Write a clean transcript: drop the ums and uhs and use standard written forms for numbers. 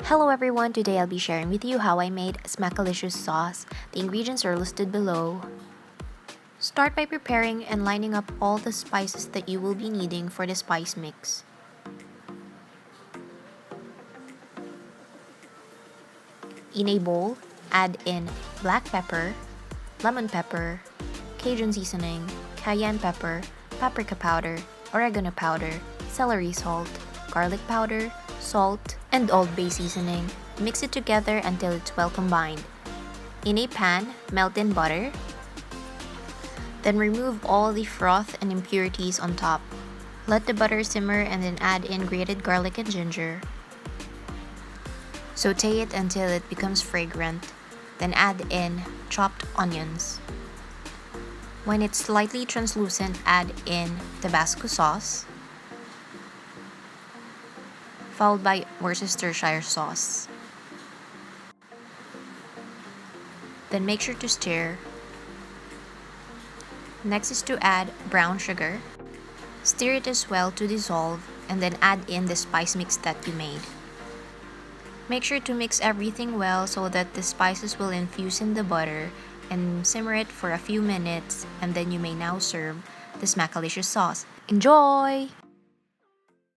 Hello everyone, today I'll be sharing with you how I made Smackalicious sauce. The ingredients are listed below. Start by preparing and lining up all the spices that you will be needing for the spice mix. In a bowl, add in black pepper, lemon pepper, cajun seasoning, cayenne pepper, paprika powder, oregano powder, celery salt, garlic powder, salt, and Old Bay seasoning. Mix it together until it's well combined. In a pan, melt in butter. Then remove all the froth and impurities on top. Let the butter simmer and then add in grated garlic and ginger. Saute it until it becomes fragrant. Then add in chopped onions. When it's slightly translucent, add in Tabasco sauce, followed by Worcestershire sauce. Then make sure to stir. Next is to add brown sugar. Stir it as well to dissolve and then add in the spice mix that you made. Make sure to mix everything well so that the spices will infuse in the butter and simmer it for a few minutes, and then you may now serve the Smackalicious sauce. Enjoy!